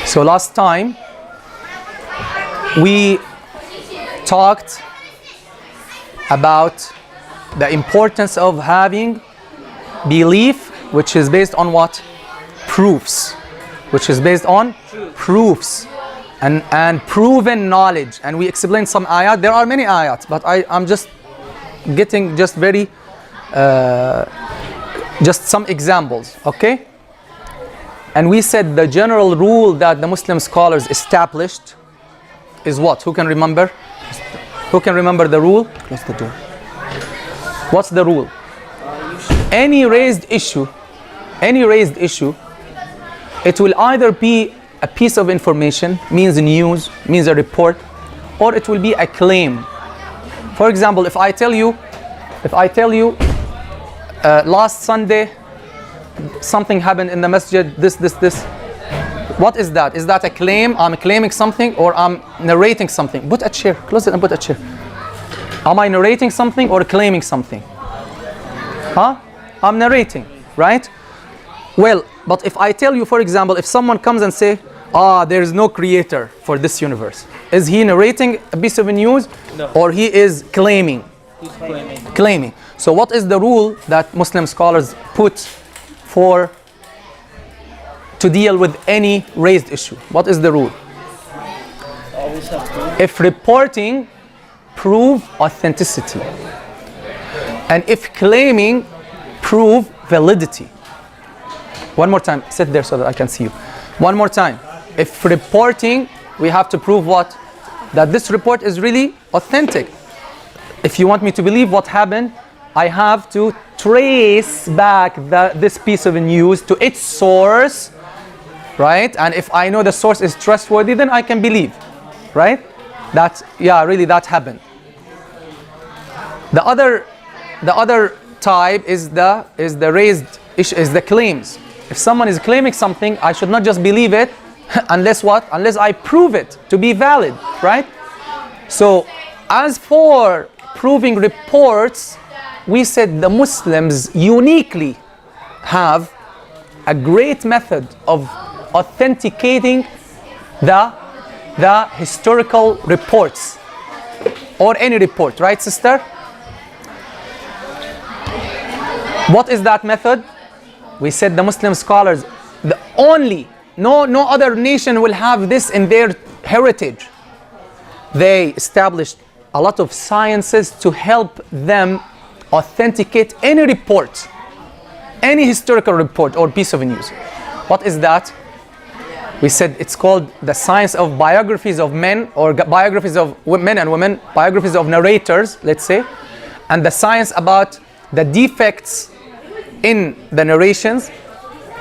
So last time we talked about the importance of having belief which is based on what? Proofs. Which is based on proofs and proven knowledge. And we explained some ayat. There are many ayat, but I'm just getting just very just some examples, okay? And we said the general rule that the Muslim scholars established is what? Who can remember? Who can remember the rule? Close the door. What's the rule? Any raised issue, it will either be a piece of information, means news, means a report, or it will be a claim. For example, if I tell you, last Sunday something happened in the masjid, this. What is that? Is that a claim? I'm claiming something or I'm narrating something? Put a chair, close it and put a chair. Am I narrating something or claiming something? Huh? I'm narrating, right? Well, but if I tell you, for example, if someone comes and say, there is no creator for this universe, is he narrating a piece of news? No. Or he is claiming? He's claiming. Claiming. So what is the rule that Muslim scholars put to deal with any raised issue? What is the rule? Always have to. If reporting, prove authenticity. And if claiming, prove validity. One more time, sit there so that I can see you. One more time. If reporting, we have to prove what? That this report is really authentic. If you want me to believe what happened, I have to trace back this piece of news to its source, right? And if I know the source is trustworthy, then I can believe, right? That, yeah, really that happened. The other type is the raised issue, is the claims. If someone is claiming something, I should not just believe it unless what? Unless I prove it to be valid, right? So as for proving reports, we said the Muslims uniquely have a great method of authenticating the historical reports or any report, right, sister? What is that method? We said the Muslim scholars, no other nation will have this in their heritage. They established a lot of sciences to help them authenticate any report, any historical report or piece of news. What is that? We said it's called the science of biographies of men, or biographies of men and women, biographies of narrators, let's say, and the science about the defects in the narrations,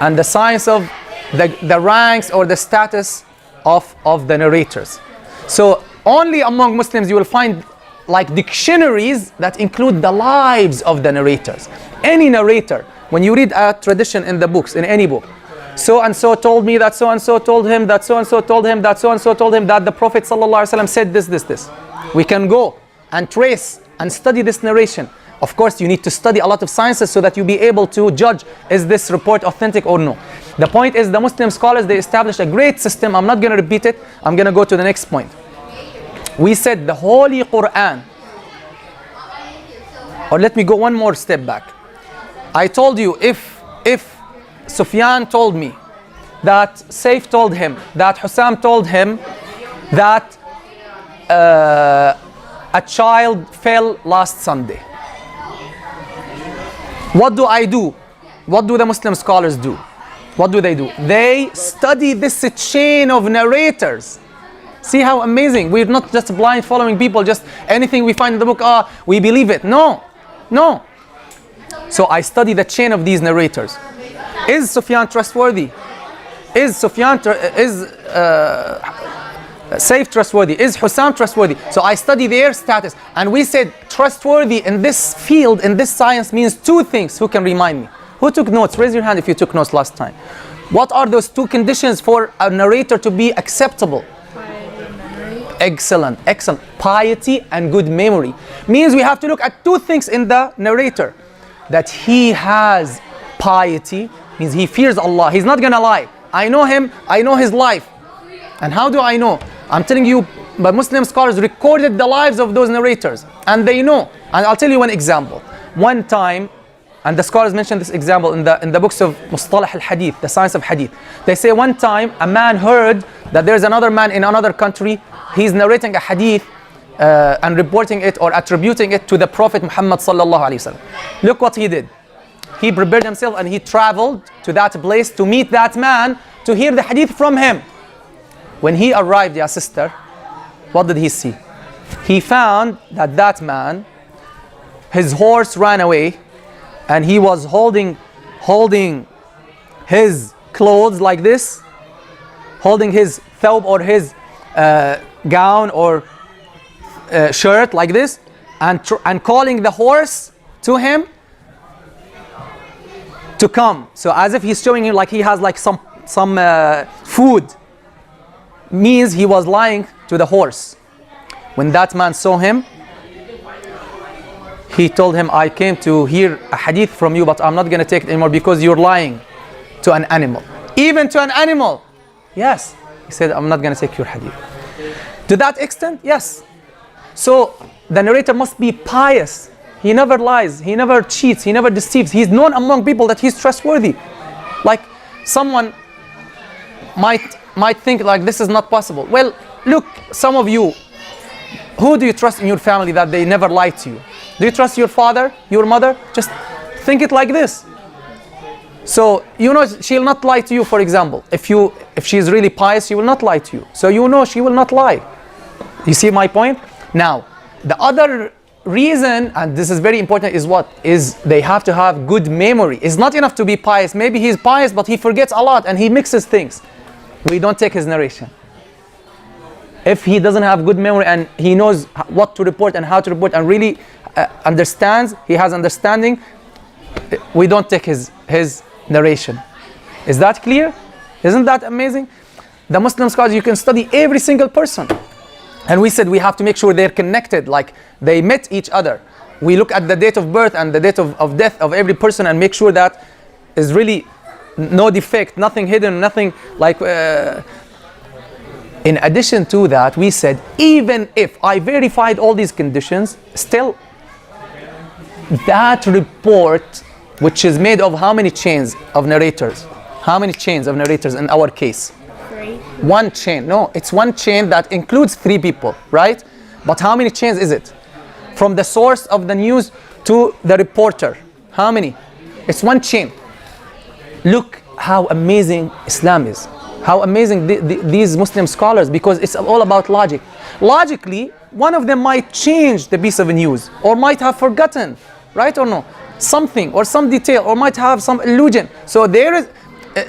and the science of the ranks or the status of the narrators. So only among Muslims you will find like dictionaries that include the lives of the narrators. Any narrator, when you read a tradition in the books, in any book, so and so told me that so and so told him that so and so told him that so and so told him that the Prophet ﷺ said this. We can go and trace and study this narration. Of course, you need to study a lot of sciences so that you be able to judge, is this report authentic or no. The point is, the Muslim scholars, they established a great system. I'm not going to repeat it. I'm going to go to the next point. We said the Holy Quran, or let me go one more step back. I told you, if Sufyan told me that Saif told him, that Hussam told him that a child fell last Sunday, what do I do? What do the Muslim scholars do? What do? They study this chain of narrators. See how amazing. We're not just blind following people, just anything we find in the book, we believe it. No. So I study the chain of these narrators. Is Sufyan trustworthy? Is Saif trustworthy? Is Hussam trustworthy? So I study their status. And we said trustworthy in this field, in this science, means two things. Who can remind me? Who took notes? Raise your hand if you took notes last time. What are those two conditions for a narrator to be acceptable? Excellent. Piety and good memory. Means we have to look at two things in the narrator. That he has piety, means he fears Allah. He's not going to lie. I know him, I know his life. And how do I know? I'm telling you, but Muslim scholars recorded the lives of those narrators, and they know. And I'll tell you one example. One time, and the scholars mention this example in the books of Mustalah al-Hadith, the science of Hadith. They say one time a man heard that there's another man in another country. He's narrating a hadith and reporting it or attributing it to the Prophet Muhammad sallallahu alaihi wasallam. Look what he did. He prepared himself and he traveled to that place to meet that man to hear the hadith from him. When he arrived, ya sister, what did he see? He found that that man, his horse ran away, and he was holding his clothes like this, holding his thawb or his gown or shirt like this, and calling the horse to him to come. So as if he's showing him like he has like some food, means he was lying to the horse. When that man saw him, he told him, I came to hear a hadith from you, but I'm not going to take it anymore because you're lying to an animal. Even to an animal. Yes. He said, I'm not going to take your hadith. To that extent, yes. So the narrator must be pious. He never lies. He never cheats. He never deceives. He's known among people that he's trustworthy. Like someone might think like this is not possible. Well, look, some of you, who do you trust in your family that they never lie to you? Do you trust your father, your mother? Just think it like this. So you know she'll not lie to you, for example. If she's really pious, she will not lie to you. So you know she will not lie. You see my point? Now, the other reason, and this is very important, is what? Is they have to have good memory. It's not enough to be pious. Maybe he's pious, but he forgets a lot and he mixes things. We don't take his narration. If he doesn't have good memory and he knows what to report and how to report and really understands, he has understanding, we don't take his narration. Is that clear? Isn't that amazing? The Muslim scholars, you can study every single person. And we said we have to make sure they're connected, like they met each other. We look at the date of birth and the date of death of every person and make sure that is really no defect, nothing hidden, nothing like... In addition to that, we said, even if I verified all these conditions, still that report, which is made of how many chains of narrators? How many chains of narrators in our case? 3. One chain. No, it's one chain that includes 3 people, right? But how many chains is it? From the source of the news to the reporter. How many? It's one chain. Look how amazing Islam is. How amazing these Muslim scholars, because it's all about logic. Logically, one of them might change the piece of news or might have forgotten, right or no? Something or some detail or might have some illusion. So there is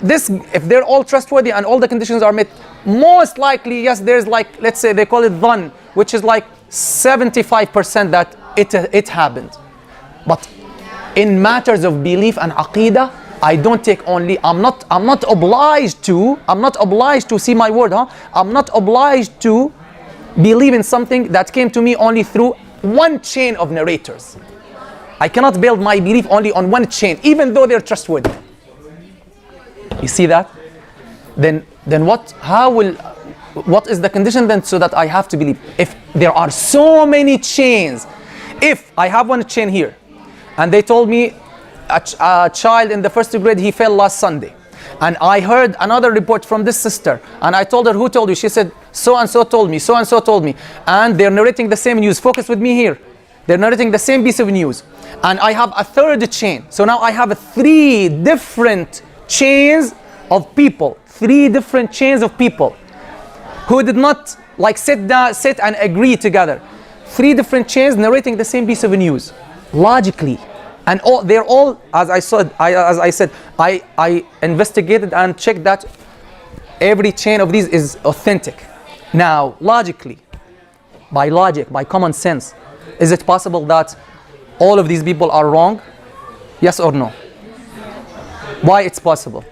this, if they're all trustworthy and all the conditions are met, most likely, yes, there's like, let's say they call it dhann, which is like 75% that it happened. But in matters of belief and aqeedah, I don't take only, I'm not obliged to see my word, I'm not obliged to believe in something that came to me only through one chain of narrators. I cannot build my belief only on one chain, even though they're trustworthy. You see that? Then what is the condition then so that I have to believe? If there are so many chains, if I have one chain here, and they told me a child in the first grade, he fell last Sunday. And I heard another report from this sister. And I told her, who told you? She said, so-and-so told me, so-and-so told me. And they're narrating the same news. Focus with me here. They're narrating the same piece of news. And I have a third chain. So now I have 3 different chains of people. 3 different chains of people who did not like sit and agree together. 3 different chains narrating the same piece of news. Logically. And they're all, as I said, I investigated and checked that every chain of these is authentic. Now, logically, by logic, by common sense, is it possible that all of these people are wrong? Yes or no? Why it's possible?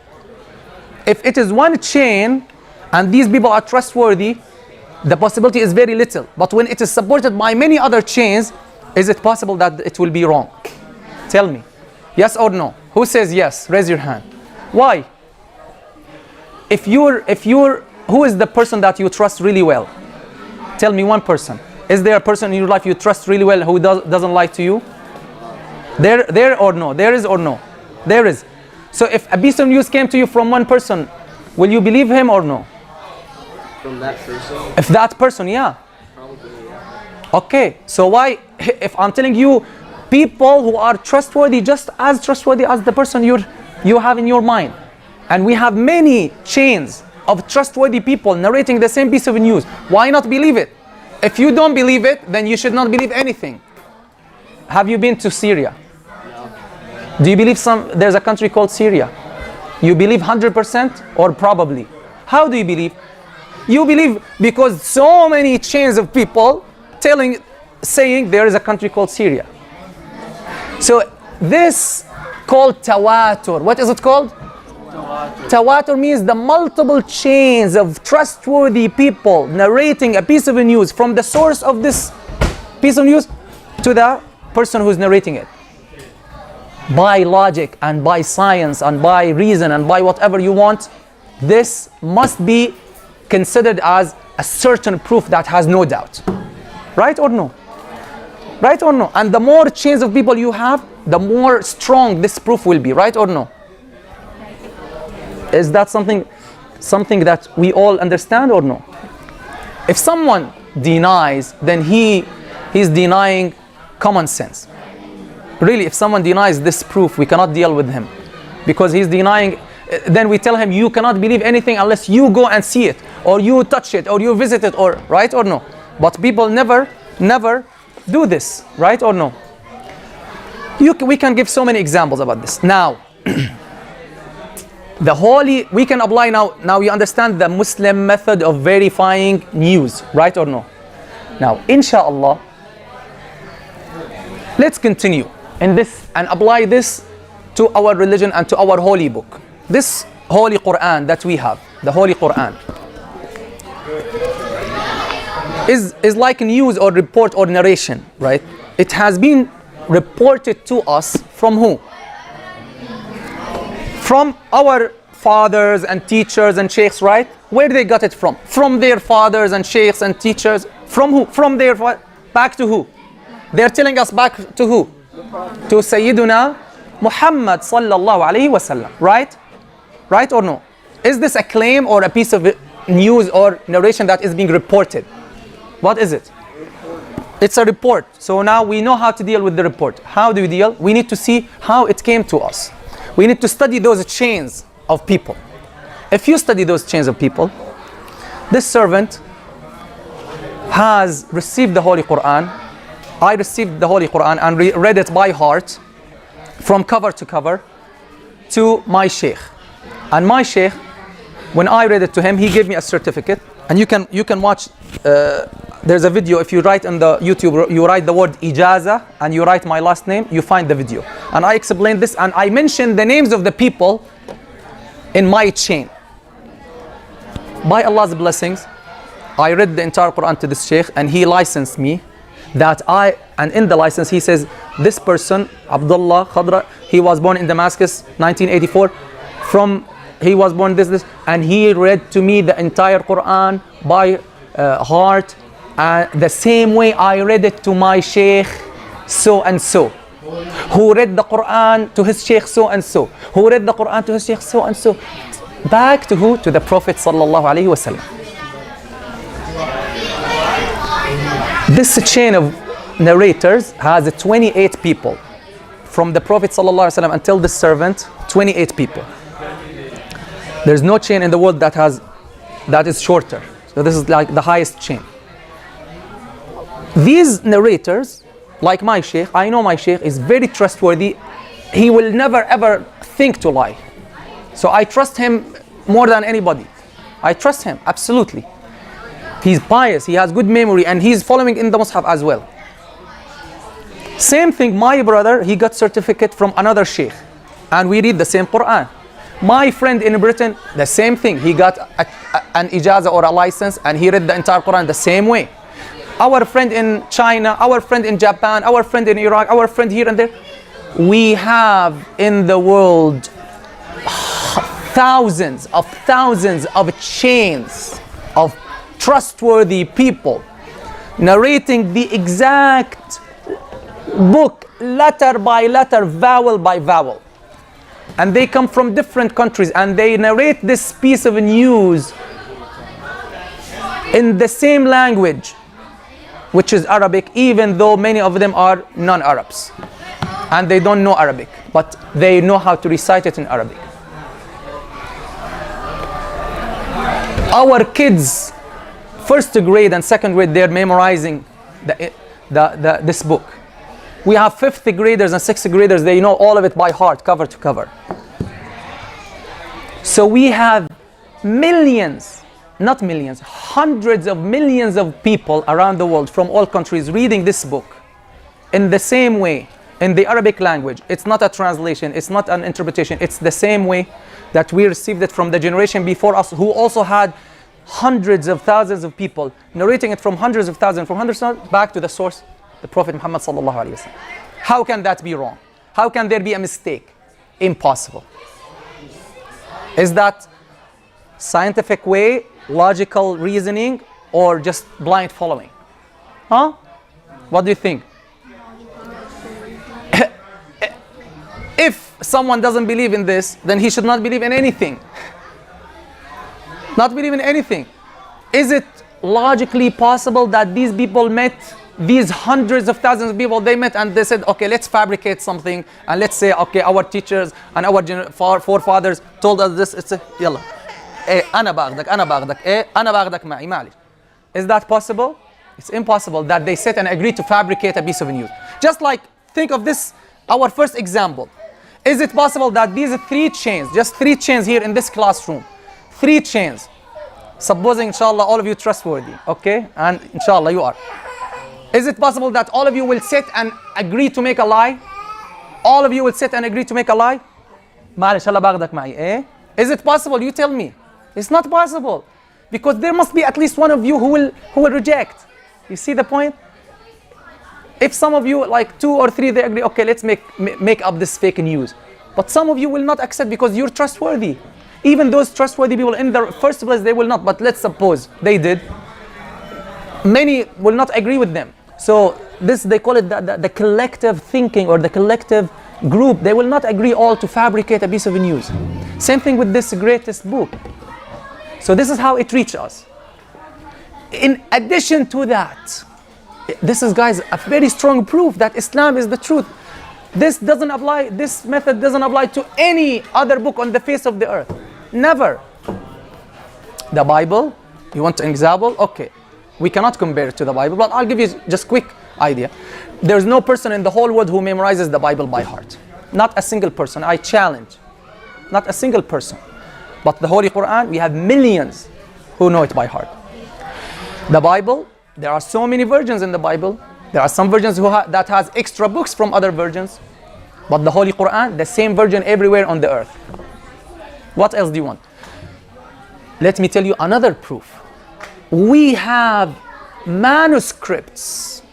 If it is one chain and these people are trustworthy, the possibility is very little. But when it is supported by many other chains, is it possible that it will be wrong? Tell me, yes or no? Who says yes? Raise your hand. Why? If you're who is the person that you trust really well? Tell me one person. Is there a person in your life you trust really well who doesn't lie to you? There or no? There is or no? There is. So if a piece of news came to you from one person, will you believe him or no? From that person? If that person, yeah. Probably, yeah. Okay, so why, if I'm telling you, people who are trustworthy, just as trustworthy as the person you have in your mind, and we have many chains of trustworthy people narrating the same piece of news, why not believe it? If you don't believe it, then you should not believe anything. Have you been to Syria? No. Do you believe there's a country called Syria? You believe 100% or probably? How do you believe? You believe because so many chains of people saying there is a country called Syria. So this called tawatur. What is it called? Tawatur means the multiple chains of trustworthy people narrating a piece of news from the source of this piece of news to the person who's narrating it. By logic and by science and by reason and by whatever you want, this must be considered as a certain proof that has no doubt. Right or no? Right or no? And the more chains of people you have, the more strong this proof will be. Right or no? Is that something that we all understand or no? If someone denies, then he's denying common sense. Really, if someone denies this proof, we cannot deal with him because he's denying. Then we tell him, you cannot believe anything unless you go and see it, or you touch it, or you visit it, or right or no? But people never do this, right or no? We can give so many examples about this. Now, we can apply now you understand the Muslim method of verifying news, right or no? Now, inshallah, let's continue in this and apply this to our religion and to our holy book. This holy Quran that we have, the holy Quran, is like news or report or narration, right? It has been reported to us from who? From our fathers and teachers and sheikhs, right? Where they got it from? From their fathers and sheikhs and teachers. From who? From their back to who? They're telling us back to who? To Sayyiduna Muhammad sallallahu alayhi wasallam, right? Right or no? Is this a claim or a piece of news or narration that is being reported? What is it? It's a report. So now we know how to deal with the report. How do we deal? We need to see how it came to us. We need to study those chains of people. If you study those chains of people, this servant has received the Holy Quran. I received the Holy Quran and read it by heart from cover to cover to my sheikh. And my sheikh, when I read it to him, he gave me a certificate. And you can watch, there's a video. If you write on the YouTube, you write the word ijaza and you write my last name, you find the video. And I explained this and I mentioned the names of the people in my chain. By Allah's blessings, I read the entire Quran to this sheikh and he licensed me and in the license he says, this person, Abdullah Khadra, he was born in Damascus, 1984. He was born this, and he read to me the entire Quran by heart, the same way I read it to my sheikh so and so, who read the Quran to his sheikh so and so, who read the Quran to his sheikh so and so, back to who? To the Prophet sallallahu alaihi wasallam. This chain of narrators has 28 people, from the Prophet sallallahu alaihi wasallam until the servant, 28 people. There's no chain in the world that is shorter. So this is like the highest chain. These narrators, like my sheikh, I know my sheikh is very trustworthy. He will never ever think to lie. So I trust him more than anybody. I trust him, absolutely. He's pious, he has good memory, and he's following in the Mus'haf as well. Same thing, my brother, he got certificate from another sheikh. And we read the same Quran. My friend in Britain, the same thing. He got an ijaza or a license and he read the entire Quran the same way. Our friend in China, our friend in Japan, our friend in Iraq, our friend here and there. We have in the world thousands of chains of trustworthy people narrating the exact book, letter by letter, vowel by vowel. And they come from different countries and they narrate this piece of news in the same language, which is Arabic, even though many of them are non-Arabs. And they don't know Arabic, but they know how to recite it in Arabic. Our kids, first grade and second grade, they're memorizing this book. We have fifth graders and sixth graders, they know all of it by heart, cover to cover. So we have millions, not millions, hundreds of millions of people around the world from all countries reading this book in the same way, in the Arabic language. It's not a translation, it's not an interpretation, it's the same way that we received it from the generation before us, who also had hundreds of thousands of people narrating it from hundreds of thousands, back to the source, the Prophet Muhammad sallallahu alaihi wasallam. How can that be wrong? How can there be a mistake? Impossible. Is that scientific way, logical reasoning, or just blind following? Huh? What do you think? If someone doesn't believe in this, then he should not believe in anything. Not believe in anything. Is it logically possible that these people met, these hundreds of thousands of people, they met and they said, okay, let's fabricate something, and let's say, okay, our teachers and our forefathers told us this, it's a, yalla. أنا باخدك معي معلش. Is that possible? It's impossible that they sit and agree to fabricate a piece of news. Just like, think of this, our first example. Is it possible that these three chains, just three chains here in this classroom, three chains, supposing inshallah all of you trustworthy, okay, and inshallah you are. Is it possible that all of you will sit and agree to make a lie? All of you will sit and agree to make a lie? معلش هلا باخدك معي, eh? Is it possible? You tell me. It's not possible, because there must be at least one of you who will reject. You see the point? If some of you, like 2 or 3, they agree, okay, let's make up this fake news. But some of you will not accept because you're trustworthy. Even those trustworthy people in the first place, they will not. But let's suppose they did. Many will not agree with them. So this, they call it the collective thinking, or the collective group. They will not agree all to fabricate a piece of news. Same thing with this greatest book. So this is how it reached us. In addition to that, this is, guys, a very strong proof that Islam is the truth. This doesn't apply, this method doesn't apply to any other book on the face of the earth. Never. The Bible, you want an example? Okay, we cannot compare it to the Bible, but I'll give you just quick idea. There's no person in the whole world who memorizes the Bible by heart. Not a single person, I challenge. Not a single person. But the Holy Quran, we have millions who know it by heart. The Bible, there are so many versions in the Bible. There are some versions that has extra books from other versions. But the Holy Quran, the same version everywhere on the earth. What else do you want? Let me tell you another proof. We have manuscripts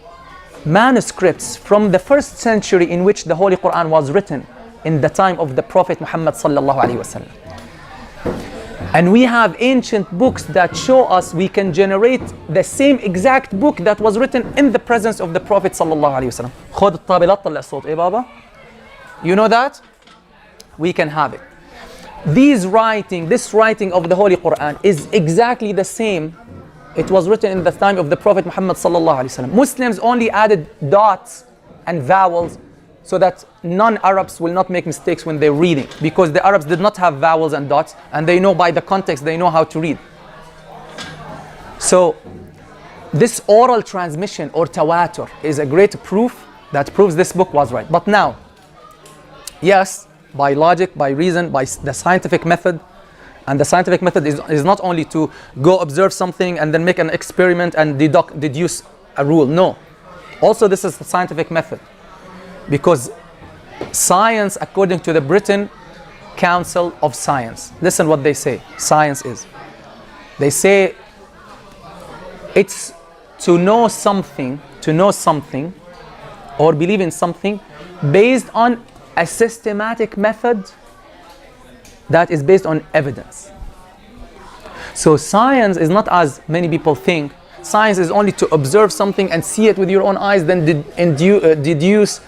from the first century in which the Holy Quran was written, in the time of the Prophet Muhammad sallallahu alaihi wasallam. And we have ancient books that show us we can generate the same exact book that was written in the presence of the Prophet sallallahu alaihi wasallam. خد الطابلات طلع الصوت, eh baba? You know that? We can have it. This writing of the Holy Quran is exactly the same. It was written in the time of the Prophet Muhammad sallallahu alaihi wasallam. Muslims only added dots and vowels so that non-Arabs will not make mistakes when they're reading, because the Arabs did not have vowels and dots, and they know by the context, they know how to read. So this oral transmission, or tawatur, is a great proof that proves this book was right. But now, yes, by logic, by reason, by the scientific method, and the scientific method is not only to go observe something and then make an experiment and deduce a rule. No. Also, this is the scientific method. Because science, according to the Britain Council of Science, listen what they say science is. They say it's to know something or believe in something based on a systematic method that is based on evidence. So science is not as many people think. Science is only to observe something and see it with your own eyes, then deduce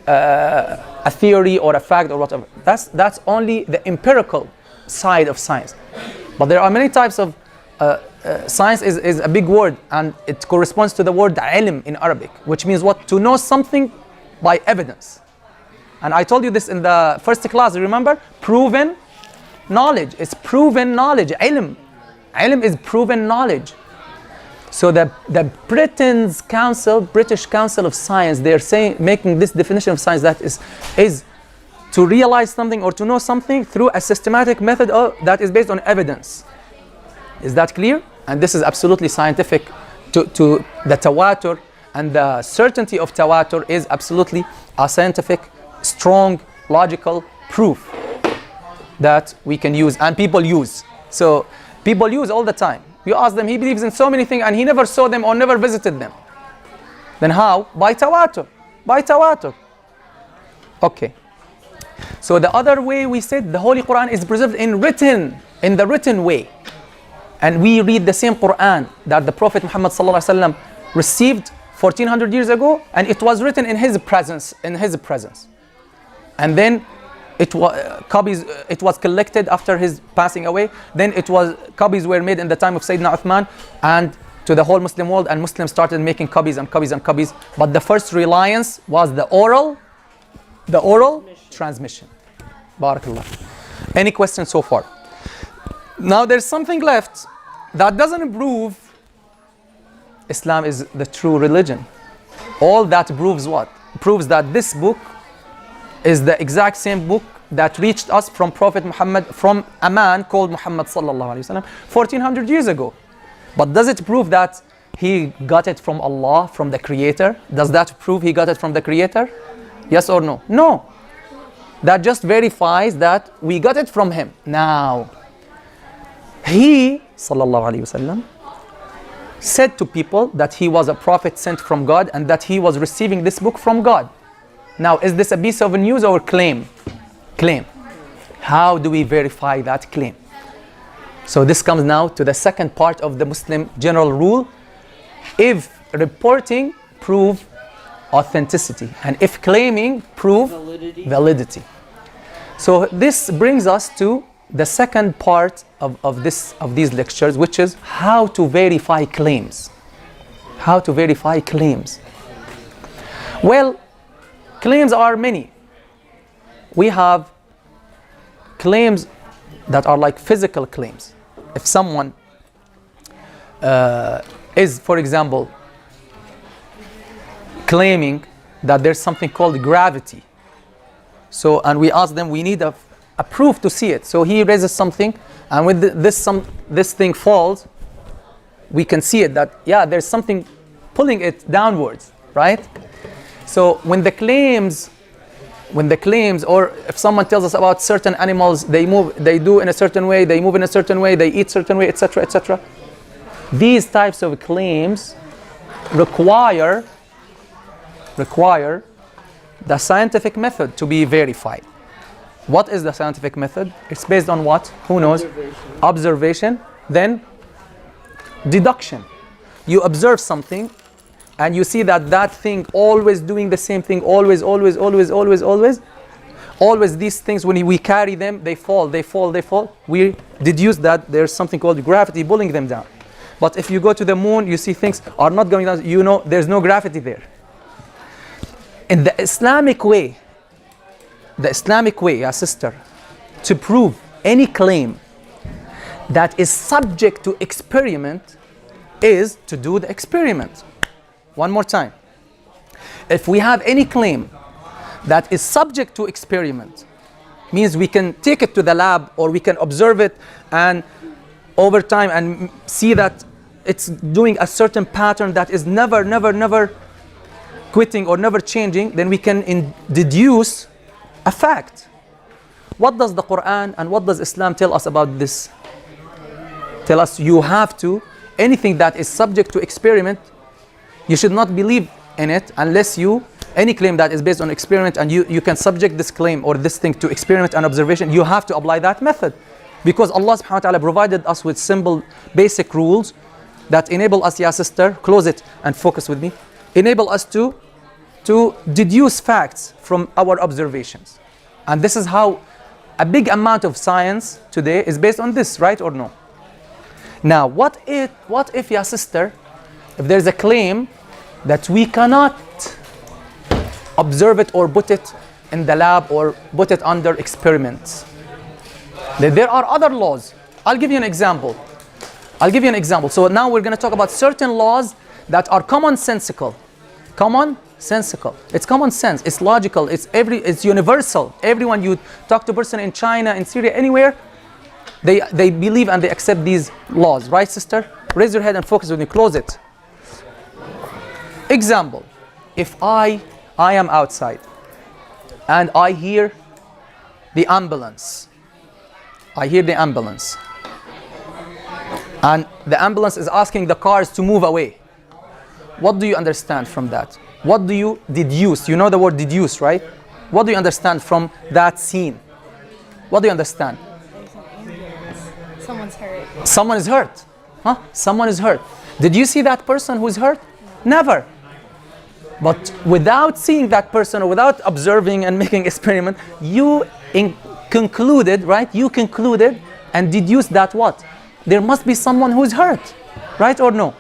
a theory or a fact or whatever. That's only the empirical side of science. But there are many types of science is a big word, and it corresponds to the word ilm in Arabic, which means what? To know something by evidence. And I told you this in the first class, remember? Proven knowledge. It's proven knowledge. Ilm. Ilm is proven knowledge. So the British Council of Science, they're saying, making this definition of science, that is to realize something or to know something through a systematic method that is based on evidence. Is that clear? And this is absolutely scientific. To the tawatur and the certainty of tawatur is absolutely a scientific, strong, logical proof that we can use and people use. So people use all the time. You ask them, he believes in so many things and he never saw them or never visited them. Then how? By tawatur. By tawatur. Okay. So the other way we said the Holy Quran is preserved in the written way. And we read the same Quran that the Prophet Muhammad ﷺ received 1400 years ago, and it was written in his presence. And then it was collected after his passing away. Then copies were made in the time of Sayyidina Uthman and to the whole Muslim world, and Muslims started making copies and copies and copies. But the first reliance was the oral transmission. Barakallah. Any questions so far? Now there's something left that doesn't prove Islam is the true religion. All that proves what? Proves that this book is the exact same book that reached us from Prophet Muhammad, from a man called Muhammad sallallahu alaihi wasallam 1400 years ago. But does it prove that he got it from Allah, from the Creator? Does that prove he got it from the Creator? Yes or no? No. That just verifies that we got it from him. Now, he sallallahu alaihi wasallam said to people that he was a prophet sent from God and that he was receiving this book from God. Now, is this a piece of news or claim? Claim. How do we verify that claim? So this comes now to the second part of the Muslim general rule. If reporting, prove authenticity, and if claiming, prove validity. So this brings us to the second part of these lectures, which is how to verify claims. How to verify claims. Well, claims are many. We have claims that are like physical claims. If someone is, for example, claiming that there's something called gravity. So, and we ask them, we need a proof to see it. So he raises something, and when this thing falls, we can see it that, yeah, there's something pulling it downwards, right? So when the claims, or if someone tells us about certain animals, they do in a certain way, they move in a certain way, they eat certain way, etc., etc. These types of claims require the scientific method to be verified. What is the scientific method? It's based on what? Who knows? Observation, then deduction. You observe something and you see that thing always doing the same thing, always these things, when we carry them, they fall. We deduce that there's something called gravity pulling them down. But if you go to the moon, you see things are not going down, you know there's no gravity there. In the Islamic way, sister, to prove any claim that is subject to experiment is to do the experiment. One more time. If we have any claim that is subject to experiment, means we can take it to the lab or we can observe it and over time and see that it's doing a certain pattern that is never quitting or never changing, then we can deduce a fact. What does the Quran and what does Islam tell us about this? Tell us you have to, anything that is subject to experiment, you should not believe in it unless you Any claim that is based on experiment and you can subject this claim or this thing to experiment and observation, you have to apply that method. Because Allah subhanahu wa ta'ala provided us with simple, basic rules that enable us, ya sister, close it and focus with me, enable us to deduce facts from our observations. And this is how a big amount of science today is based on this, right or no? Now, what if, ya sister, if there's a claim that we cannot observe it or put it in the lab or put it under experiments? There are other laws. I'll give you an example. So now we're going to talk about certain laws that are commonsensical. Commonsensical. It's common sense. It's logical. It's universal. Everyone, you talk to a person in China, in Syria, anywhere, they believe and they accept these laws. Right, sister? Raise your head and focus with me. Close it. Example. If I am outside and I hear the ambulance. And the ambulance is asking the cars to move away. What do you understand from that? What do you deduce? You know the word deduce, right? What do you understand from that scene? What do you understand? Someone's hurt. Someone is hurt. Huh? Someone is hurt. Did you see that person who's hurt? Never. But without seeing that person or without observing and making experiment, you concluded, right? You concluded and deduced that what? There must be someone who's hurt, right or no?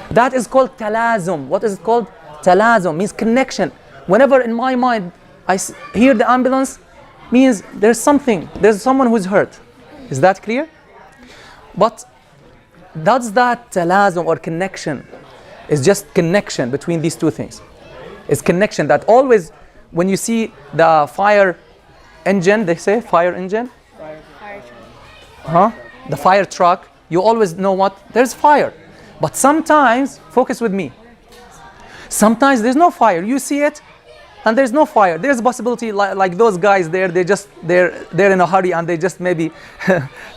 That is called talazum. What is it called? Talazum means connection. Whenever in my mind I hear the ambulance, means there's someone who's hurt. Is that clear? But does that talazum or connection is just connection between these two things? It's connection that always when you see the fire engine, they say fire engine? Fire truck. Huh? The fire truck, you always know what? There's fire. But sometimes, focus with me, sometimes there's no fire. You see it and there's no fire. There's a possibility like those guys there, they're in a hurry and they just maybe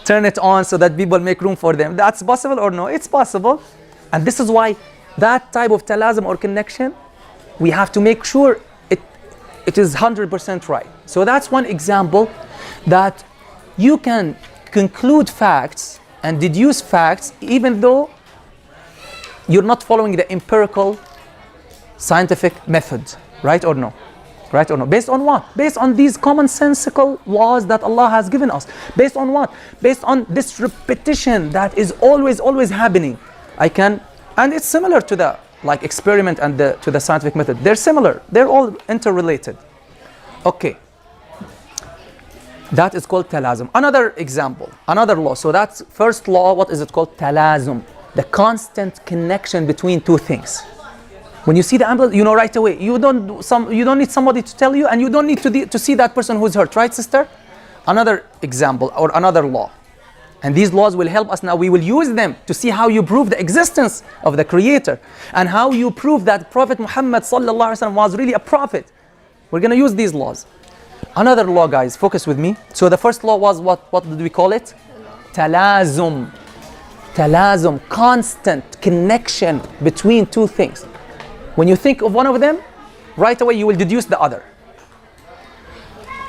turn it on so that people make room for them. That's possible or no? It's possible. And this is why that type of talazum or connection, we have to make sure it is 100% right. So that's one example that you can conclude facts and deduce facts even though you're not following the empirical scientific method, right or no? Right or no? Based on what? Based on these commonsensical laws that Allah has given us. Based on what? Based on this repetition that is always happening. And it's similar to the experiment and to the scientific method. They're similar. They're all interrelated. Okay. That is called talazum. Another example, another law. So that's first law. What is it called? Talazum. The constant connection between two things. When you see the ambulance, you know right away. You don't need somebody to tell you, and you don't need to see that person who's hurt. Right, sister? Another example or another law. And these laws will help us now. We will use them to see how you prove the existence of the Creator and how you prove that Prophet Muhammad sallallahu alaihi wasallam was really a prophet. We're going to use these laws. Another law, guys, focus with me. So the first law was what did we call it? Talazum. Talazum, constant connection between two things. When you think of one of them, right away you will deduce the other.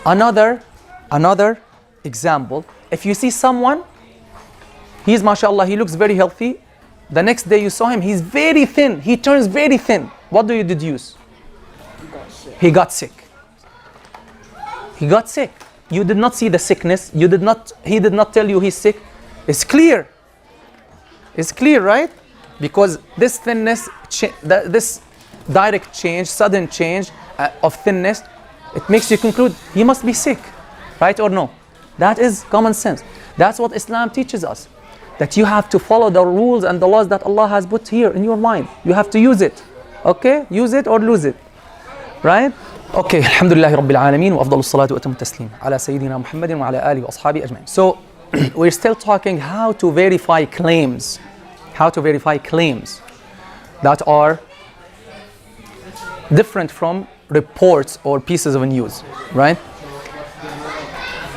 Another example, if you see someone, he's mashallah, he looks very healthy. The next day you saw him, he's very thin. He turns very thin. What do you deduce? He got sick. He got sick. You did not see the sickness. He did not tell you he's sick. It's clear. It's clear, right? Because this thinness, this direct change, sudden change of thinness, it makes you conclude he must be sick, right or no? That is common sense. That's what Islam teaches us. That you have to follow the rules and the laws that Allah has put here in your mind. You have to use it. Okay? Use it or lose it. Right? Okay. Alhamdulillah Rabbil Alameen wa afdalu salatu wa atamu taslim ala Sayyidina Muhammadin wa ala alihi wa ashabi ajma'in. So, we're still talking how to verify claims. How to verify claims that are different from reports or pieces of news. Right?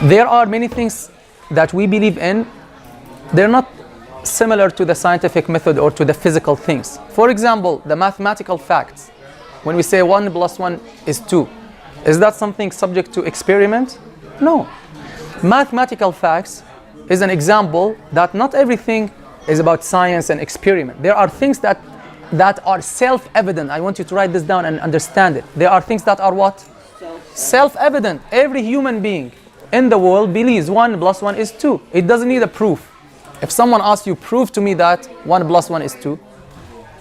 There are many things that we believe in. They're not similar to the scientific method or to the physical things. For example, the mathematical facts. when we say 1 plus 1 is 2, is that something subject to experiment? No. Mathematical facts is an example that not everything is about science and experiment. There are things that are self-evident. I want you to write this down and understand it. There are things that are what? Self-evident. Every human being in the world believes 1 plus 1 is 2. It doesn't need a proof. If someone asks you, prove to me that 1 plus 1 is 2,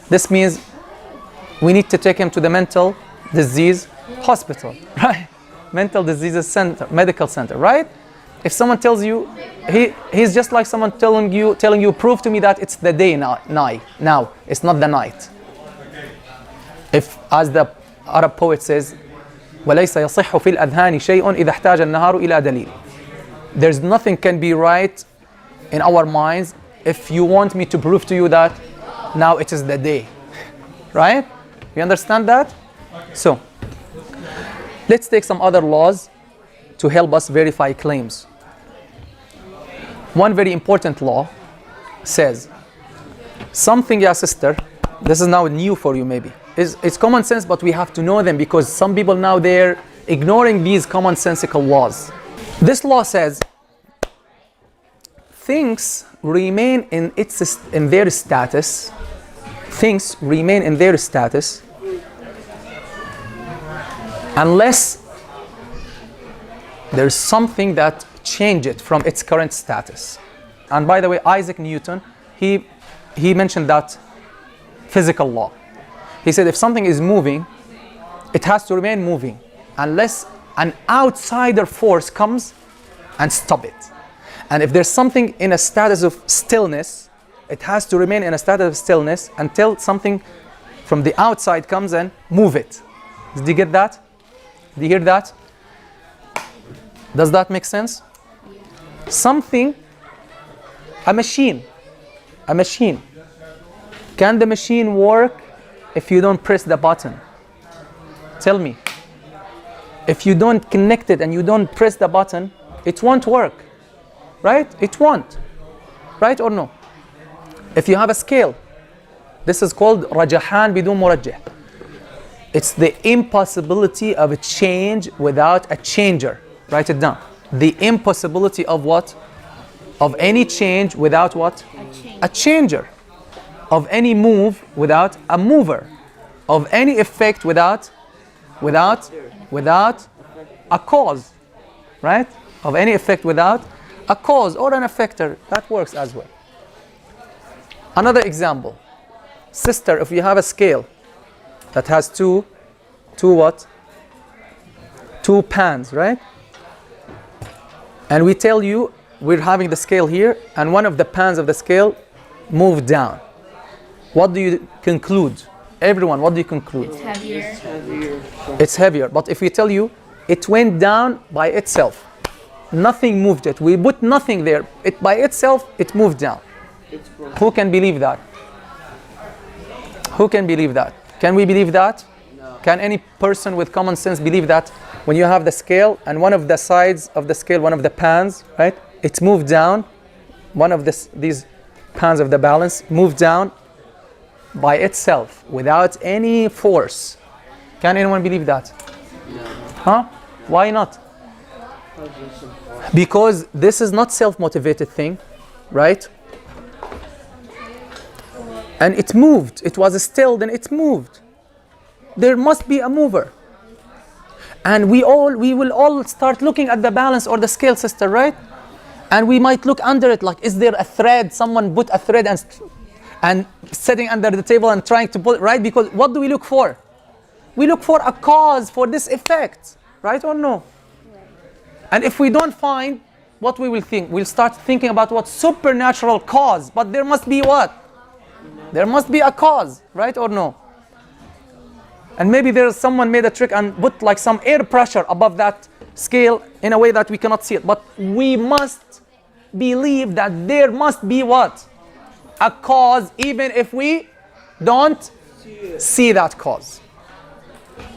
this means we need to take him to the mental disease hospital, right? Mental diseases center, medical center, right? If someone tells you, he's just like someone telling you, prove to me that it's the day now, it's not the night. If, as the Arab poet says, وَلَيْسَ يَصِحُّ فِي الْأَذْهَانِ شَيْءٌ إِذَا احْتَاجَ النَّهَارُ إِلَى دَلِيلٍ. There's nothing can be right in our minds if you want me to prove to you that now it is the day, right? You understand that? So, let's take some other laws to help us verify claims. One very important law says, something, yeah sister, this is now new for you maybe. It's common sense, but we have to know them because some people now they're ignoring these commonsensical laws. This law says, things remain in their status. Things remain in their status unless there's something that changes it from its current status. And by the way, Isaac Newton, he mentioned that physical law. He said if something is moving, it has to remain moving unless an outsider force comes and stop it. And if there's something in a status of stillness, it has to remain in a status of stillness until something from the outside comes and move it. Did you get that? Did you hear that? Does that make sense? Something, a machine. Can the machine work if you don't press the button? Tell me. If you don't connect it and you don't press the button, it won't work. Right? It won't. Right or no? If you have a scale, this is called rajahan bidun murajjah. It's the impossibility of a change without a changer. Write it down. The impossibility of what? Of any change without what? A changer. Of any move without a mover. Of any effect without a cause. Right? Of any effect without a cause or an effector. That works as well. Another example. Sister, if you have a scale that has two pans, right? And we tell you we're having the scale here and one of the pans of the scale moved down. What do you conclude? Everyone, what do you conclude? It's heavier. It's heavier. But if we tell you it went down by itself, nothing moved it. We put nothing there. It by itself, it moved down. Who can believe that? Who can believe that? Can we believe that? No. Can any person with common sense believe that when you have the scale and one of the sides of the scale, one of the pans, right? It's moved down. One of these pans of the balance moved down by itself without any force. Can anyone believe that? No. Huh? Why not? Because this is not self-motivated thing, right? And it moved. It was still, then it moved. There must be a mover. And we will all start looking at the balance or the scale, sister, right? And we might look under it, like, is there a thread? Someone put a thread and sitting under the table and trying to pull it, right? Because what do we look for? We look for a cause for this effect, right or no? And if we don't find, what we will think? We'll start thinking about what? Supernatural cause. But there must be what? There must be a cause, right or no? And maybe there's someone made a trick and put like some air pressure above that scale in a way that we cannot see it. But we must believe that there must be what? A cause, even if we don't see that cause.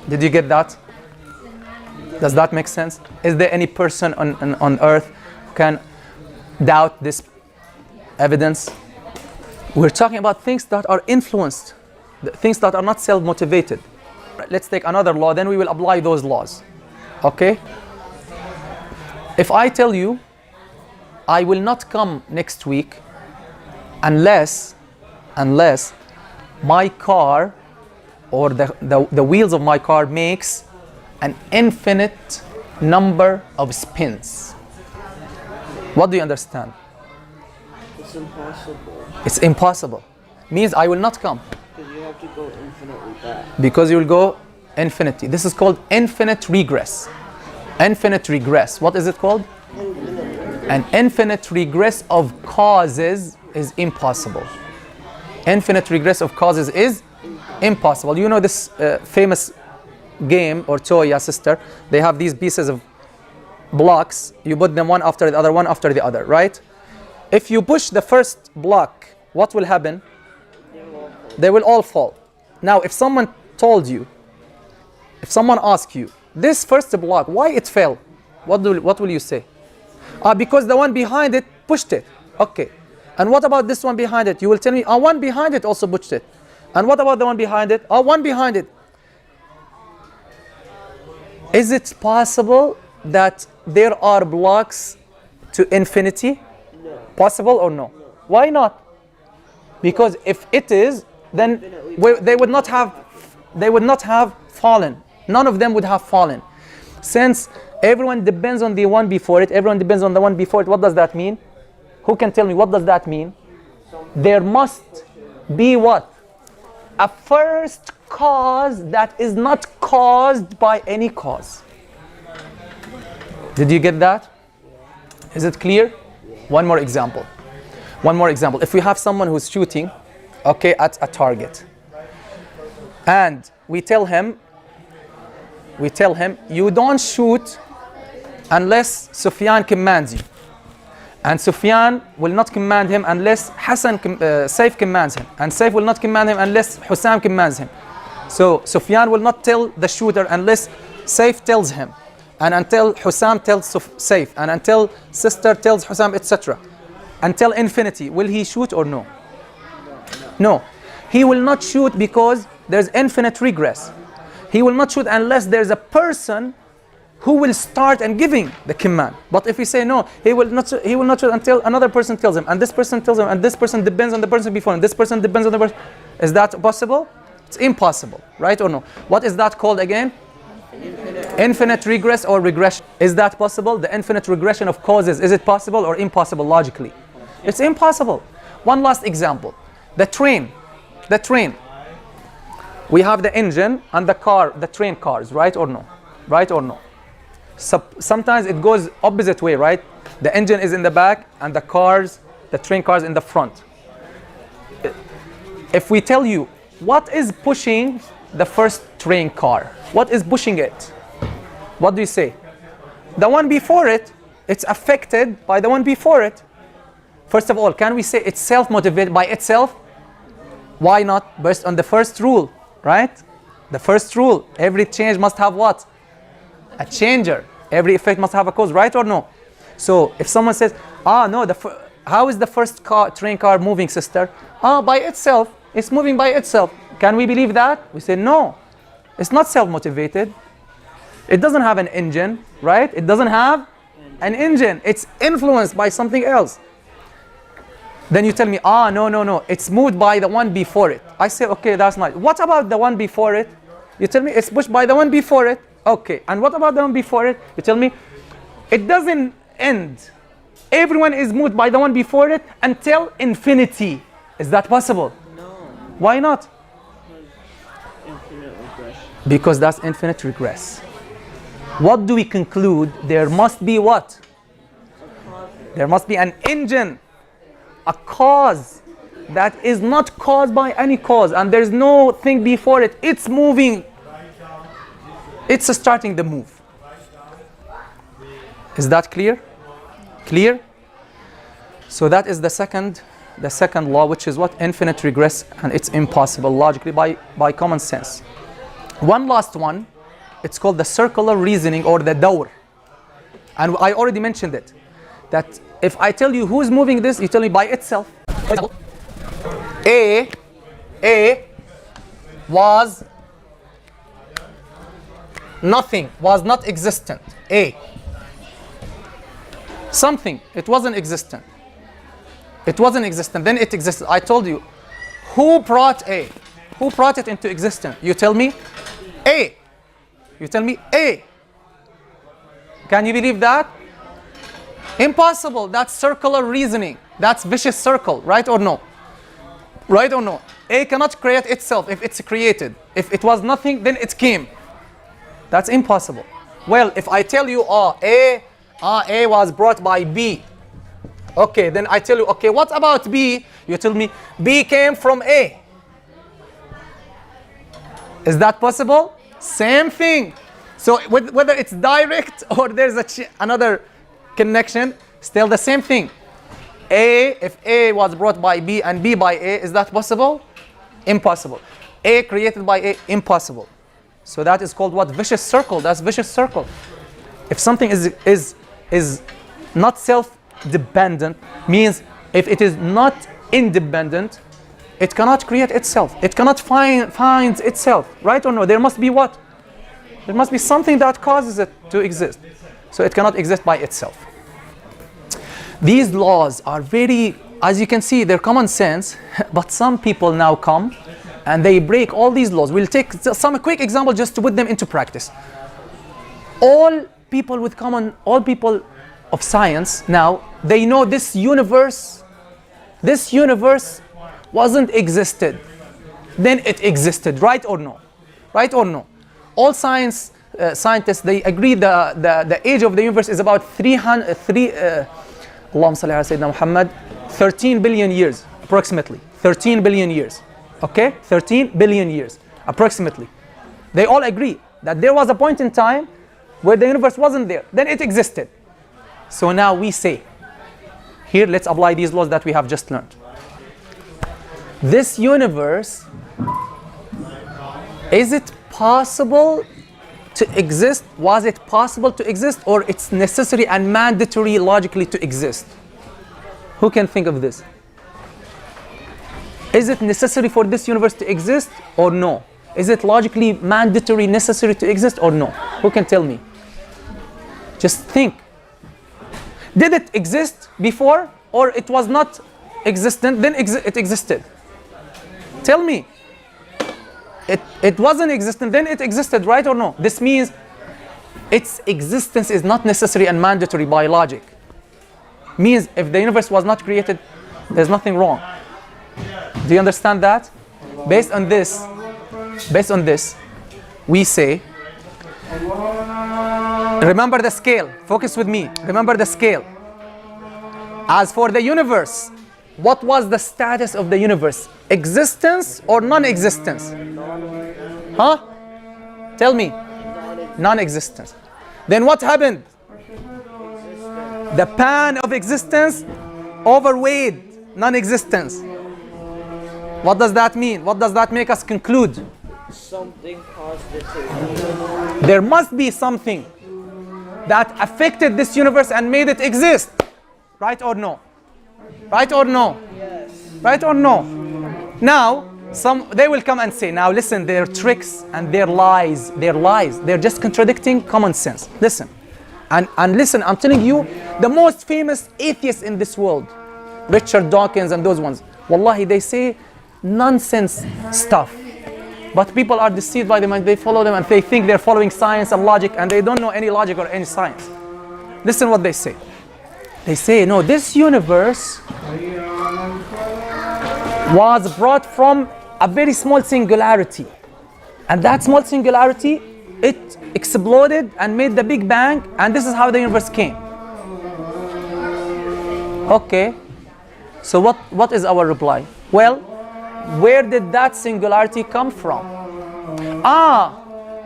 Did you get that? Does that make sense? Is there any person on earth who can doubt this evidence? We're talking about things that are influenced, things that are not self-motivated. Let's take another law, then we will apply those laws. Okay? If I tell you, I will not come next week unless my car or the wheels of my car makes an infinite number of spins. What do you understand? It's impossible. It's impossible. Means I will not come. Because you have to go infinitely back. Because you will go infinity. This is called infinite regress. Infinite regress. What is it called? An infinite regress of causes is impossible. Infinite regress of causes is impossible. You know this famous game or toy, yeah, sister? They have these pieces of blocks. You put them one after the other, one after the other, right? If you push the first block, what will happen? They will all fall. Now, if someone told you, if someone asked you, this first block, why it fell? What will you say? Because the one behind it pushed it. Okay. And what about this one behind it? You will tell me, one behind it also pushed it. And what about the one behind it? One behind it. Is it possible that there are blocks to infinity? No. Possible or no? Why not? Because if it is, then they would not have fallen. None of them would have fallen. Since everyone depends on the one before it, everyone depends on the one before it, what does that mean? Who can tell me what does that mean? There must be what? A first cause that is not caused by any cause. Did you get that? Is it clear? One more example. One more example. If we have someone who's shooting, okay, at a target, and we tell him, you don't shoot unless Sufyan commands you. And Sufyan will not command him unless Saif commands him. And Saif will not command him unless Hussam commands him. So Sufyan will not tell the shooter unless Saif tells him. And until Hussam tells Saif. And until sister tells Hussam, etc. Until infinity. Will he shoot or no? No. He will not shoot because there's infinite regress. He will not shoot unless there's a person who will start and giving the command. But if we say no, he will not shoot until another person tells him, and this person tells him, and this person depends on the person before, and this person depends on the person. Is that possible? It's impossible, right or no? What is that called again? Infinite regress or regression. Is that possible? The infinite regression of causes, is it possible or impossible logically? It's impossible. One last example. The train. We have the engine and the car, the train cars, right or no? Right or no? Sometimes it goes opposite way, right? The engine is in the back and the train cars in the front. If we tell you, what is pushing the first train car? What is pushing it? What do you say? The one before it, it's affected by the one before it. First of all, can we say it's self-motivated by itself? Why not? Based on the first rule, right? The first rule, every change must have what? A changer. Every effect must have a cause, right or no? So if someone says, no, how is the first train car moving, sister? By itself. It's moving by itself. Can we believe that? We say no. It's not self-motivated. It doesn't have an engine, right? It doesn't have an engine. It's influenced by something else. Then you tell me, no. It's moved by the one before it. I say, okay, that's nice. What about the one before it? You tell me it's pushed by the one before it. Okay, and what about the one before it? You tell me, it doesn't end. Everyone is moved by the one before it until infinity. Is that possible? No. Why not? Infinite regression. Because that's infinite regress. What do we conclude? There must be what? There must be an engine, a cause that is not caused by any cause, and there's no thing before it. It's moving. It's starting the move. Is that clear? Clear? So that is the second law, which is what? Infinite regress, and it's impossible logically by common sense. One last one, it's called the circular reasoning or the dawr. And I already mentioned it, that if I tell you who's moving this, you tell me by itself. For example, A was nothing was not existent, A. Something, it wasn't existent. It wasn't existent, then it existed. I told you, who brought A? Who brought it into existence? You tell me, A. You tell me, A. Can you believe that? Impossible. That's circular reasoning. That's vicious circle, right or no? Right or no? A cannot create itself if it's created. If it was nothing, then it came. That's impossible. Well, if I tell you, A was brought by B. Okay, then I tell you, okay, what about B? You tell me, B came from A. Is that possible? Same thing. So whether it's direct or there's another connection, still the same thing. If A was brought by B and B by A, is that possible? Impossible. A created by A, impossible. So that is called what? Vicious circle. That's vicious circle. If something is not self-dependent, means if it is not independent, it cannot create itself. It cannot find itself, right or no? There must be what? There must be something that causes it to exist. So it cannot exist by itself. These laws are very, as you can see, they're common sense, but some people now come and they break all these laws. We'll take some quick example just to put them into practice. All people of science now, they know this universe wasn't existed. Then it existed, right or no? Right or no? All scientists, they agree the age of the universe is about 13 billion years, approximately. 13 billion years. Okay? 13 billion years, approximately. They all agree that there was a point in time where the universe wasn't there. Then it existed. So now we say, here let's apply these laws that we have just learned. This universe, is it possible to exist? Was it possible to exist, or it's necessary and mandatory logically to exist? Who can think of this? Is it necessary for this universe to exist or no? Is it logically mandatory necessary to exist or no? Who can tell me? Just think. Did it exist before, or it was not existent, then it existed? Tell me. It wasn't existent, then it existed, right or no? This means its existence is not necessary and mandatory by logic. Means if the universe was not created, there's nothing wrong. Do you understand that? Based on this, we say, remember the scale, focus with me, remember the scale. As for the universe, what was the status of the universe? Existence or non-existence? Huh? Tell me. Non-existence. Then what happened? The pan of existence overweighed non-existence. What does that mean? What does that make us conclude? Something caused it to. There must be something that affected this universe and made it exist. Right or no? Right or no? Yes. Right or no? Now, they will come and say, now listen, their tricks and their lies. They're just contradicting common sense. Listen. And listen, I'm telling you, the most famous atheists in this world, Richard Dawkins and those ones, wallahi, they say nonsense stuff. But people are deceived by them and they follow them and they think they're following science and logic and they don't know any logic or any science. Listen what they say. They say, no, this universe was brought from a very small singularity. And that small singularity, it exploded and made the Big Bang, and this is how the universe came. Okay, so what is our reply? Well, where did that singularity come from?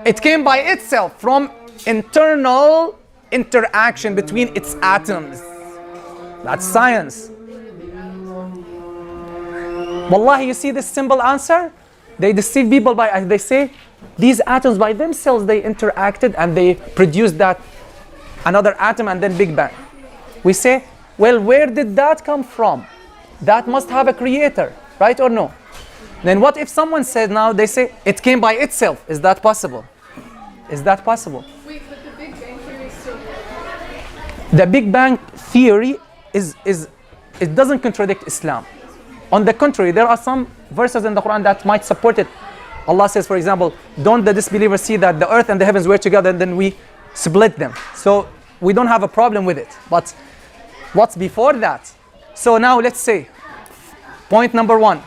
It came by itself from internal interaction between its atoms. That's science. Wallahi, you see this simple answer? They deceive people by, they say, these atoms by themselves, they interacted and they produced that another atom and then Big Bang. We say, well, where did that come from? That must have a creator, right or no? Then what if someone said now, they say, it came by itself. Is that possible? Is that possible? Wait, but the Big Bang Theory is still real. The Big Bang Theory it doesn't contradict Islam. On the contrary, there are some verses in the Quran that might support it. Allah says, for example, don't the disbelievers see that the earth and the heavens were together and then we split them? So we don't have a problem with it. But what's before that? So now let's say, point number one,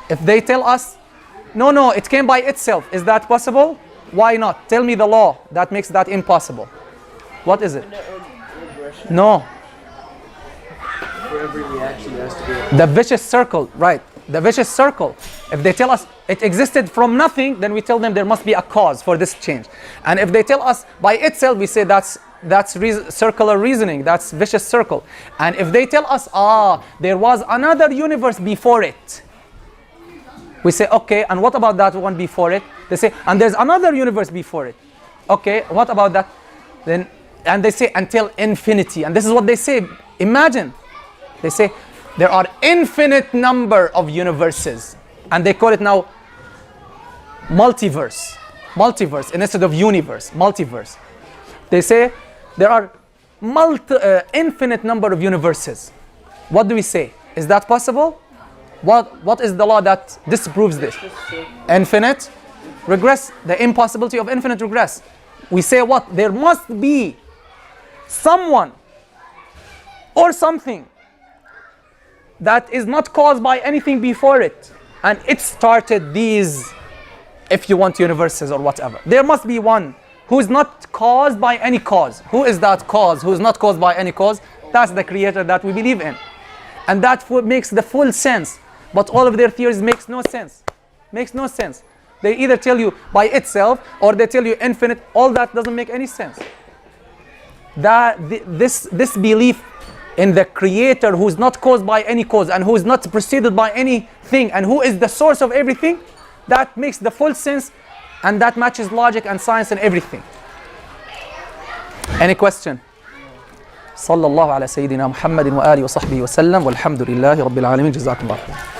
if they tell us, no, it came by itself, is that possible? Why not? Tell me the law that makes that impossible. What is it? No. For every reaction, there has to be The vicious circle, right? The vicious circle. If they tell us it existed from nothing, then we tell them there must be a cause for this change. And if they tell us by itself, we say that's circular reasoning, that's vicious circle. And if they tell us, there was another universe before it, we say, okay, and what about that one before it? They say, and there's another universe before it. Okay, what about that? Then, and they say, until infinity. And this is what they say. Imagine. They say, there are infinite number of universes. And they call it now multiverse. Multiverse instead of universe. Multiverse. They say, there are infinite number of universes. What do we say? Is that possible? What is the law that disproves this? Infinite regress, the impossibility of infinite regress. We say what? There must be someone or something that is not caused by anything before it. And it started these, if you want, universes or whatever. There must be one who is not caused by any cause. Who is that cause? Who is not caused by any cause? That's the creator that we believe in. And that makes the full sense. But all of their theories makes no sense. Makes no sense. They either tell you by itself or they tell you infinite. All that doesn't make any sense. This belief in the creator who is not caused by any cause and who is not preceded by anything and who is the source of everything, that makes the full sense and that matches logic and science and everything. Any question? صلى الله على سيدنا محمد وآله وصحبه وسلم والحمد لله رب العالمين جزاكم الله خير.